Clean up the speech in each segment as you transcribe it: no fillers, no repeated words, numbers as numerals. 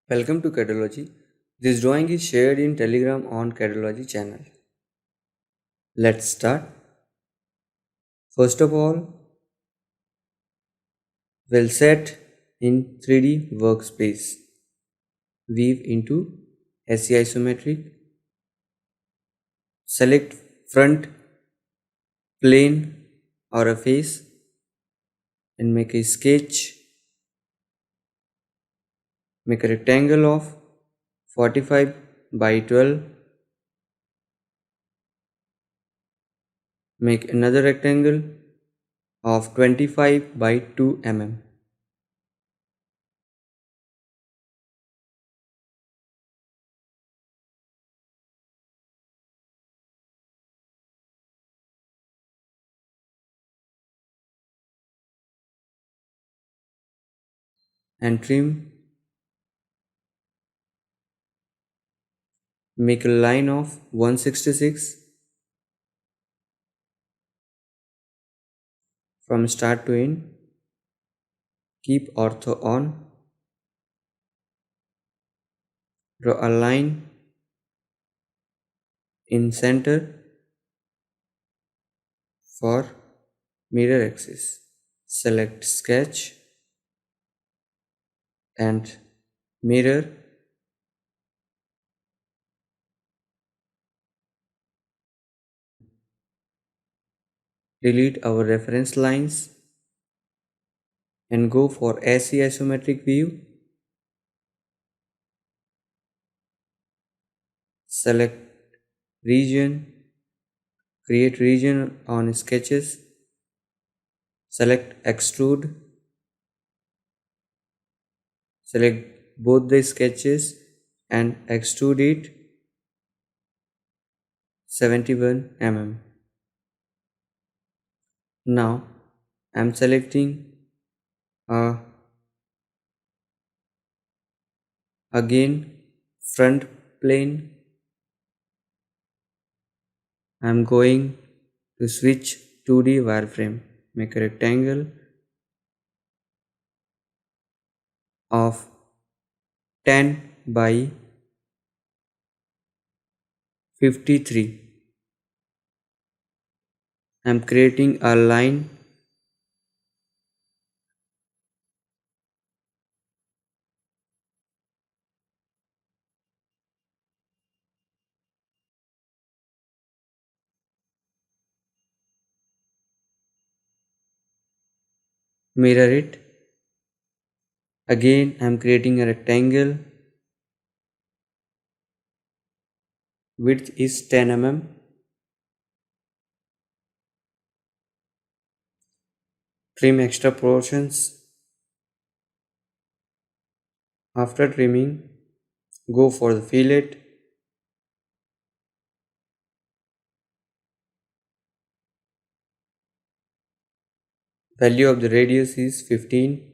Welcome to CADDology. This drawing is shared in Telegram on CADDology channel. Let's start. First of all, we'll set in 3D workspace. Weave into SE isometric. Select front, plane or a face and make a sketch. Make a rectangle of 45 by 12. Make another rectangle of 25 by 2 mm. And trim. Make a line of 166 from start to end. Keep ortho on. Draw a line in center for mirror axis. Select sketch and mirror. Delete our reference lines and go for SE isometric view. Select region. Create region on sketches. Select extrude. Select both the sketches and extrude it 71 mm. Now I am selecting again front plane. I am going to switch 2D wireframe. Make a rectangle of 10 by 53. I am creating a line mirror it. Again I am creating a rectangle. Width is 10 mm. Trim extra portions. After trimming, go for the fillet. Value of the radius is 15.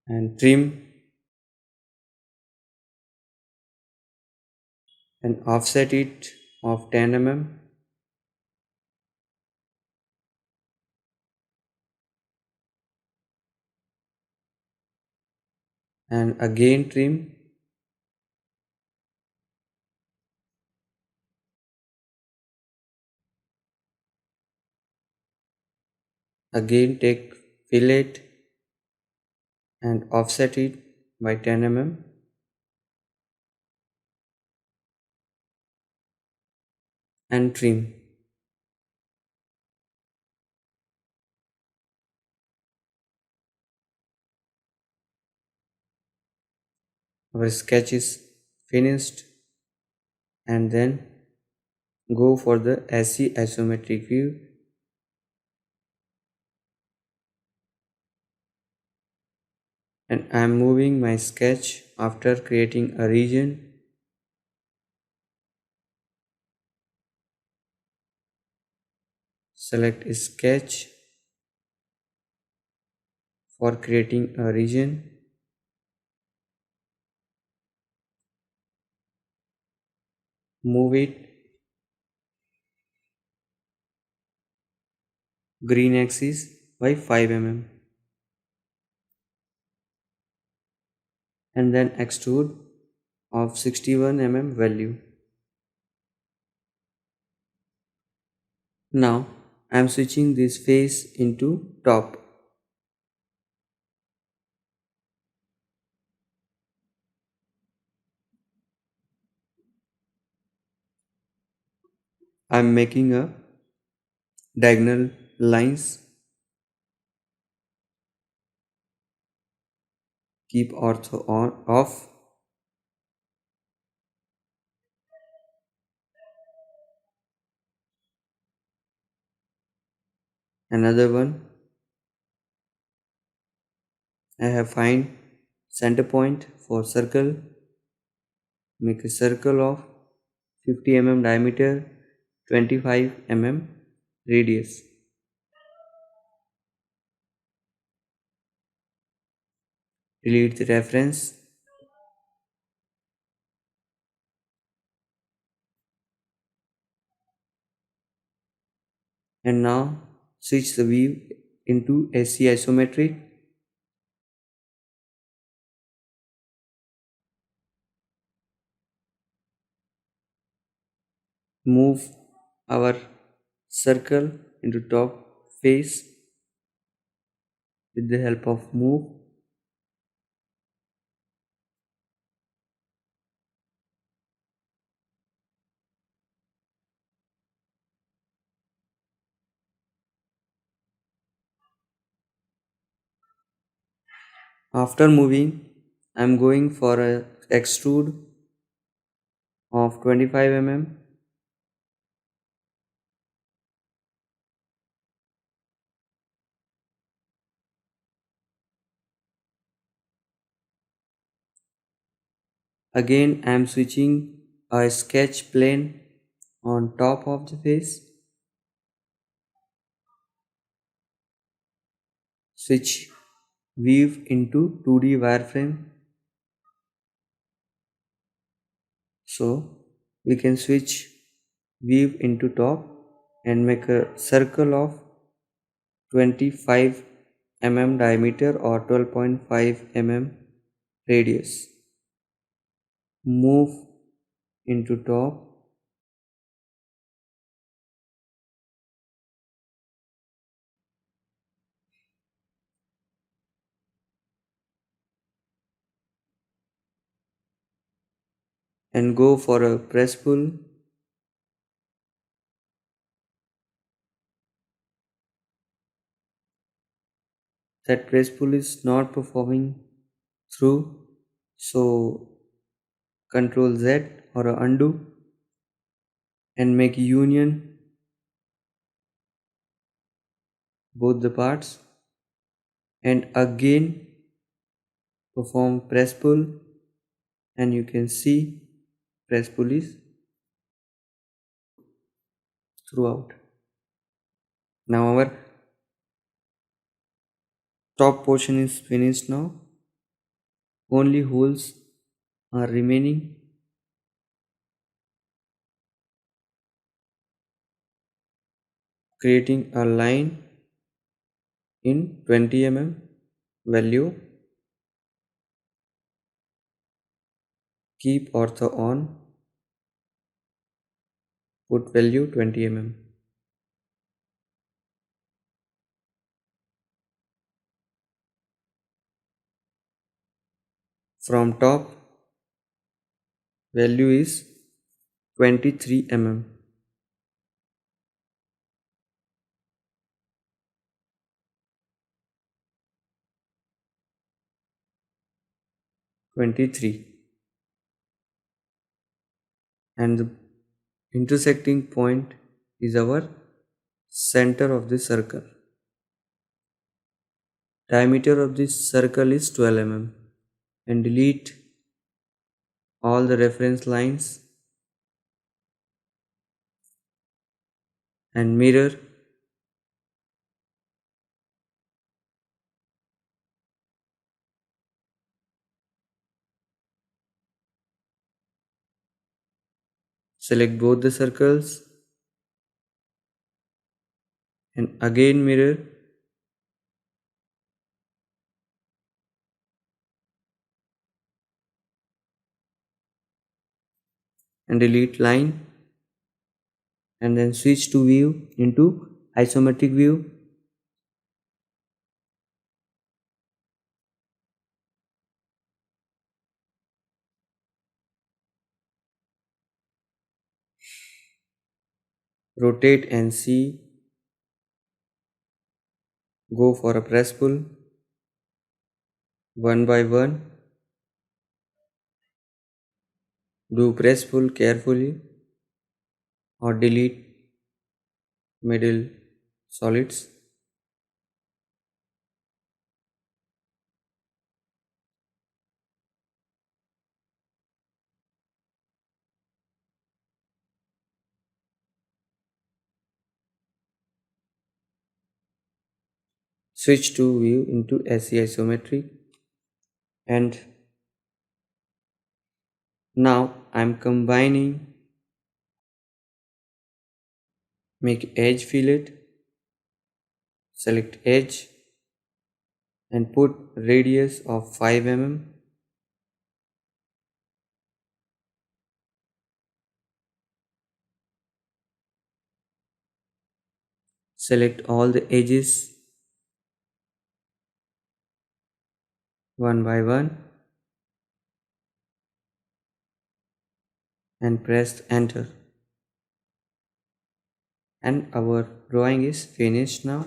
And trim and offset it of 10 mm. And again trim. Again take fillet and offset it by 10 mm. And trim. Our sketch is finished, and then go for the SE isometric view. And I am moving my sketch after creating a region. Select sketch for creating a region. Move it green axis by 5 mm and then extrude of 61 mm value. Now I am switching this face into top. I am making a diagonal lines, keep ortho on off, another one. I have find center point for circle, make a circle of 50 mm diameter, 25 mm radius. Delete the reference and now switch the view into SC isometric. Move our circle into top face with the help of move. After moving, I am going for a extrude of 25 mm. Again I am switching a sketch plane on top of the face. Switch weave into 2D wireframe. So we can switch weave into top and make a circle of 25 mm diameter or 12.5 mm radius. Move into top and go for a press pull. That press pull is not performing through, so Control Z or a undo and make union both the parts and again perform press pull and you can see press pull is throughout. Now our top portion is finished now. Only holes are remaining. Creating a line in 20 mm value. Keep ortho on. Put value 20 mm. From top value is 23 mm. 23 and the intersecting point is our center of the circle. Diameter of this circle is 12 mm and delete all the reference lines and mirror. Select both the circles and again mirror and delete line, and then switch to view into isometric view. Rotate and see, go for a press pull one by one. Do press pull carefully or delete middle solids. Switch to view into SE isometry, and now I'm combining, make edge fillet, select edge and put radius of 5 mm. Select all the edges one by one and press enter. And our drawing is finished now.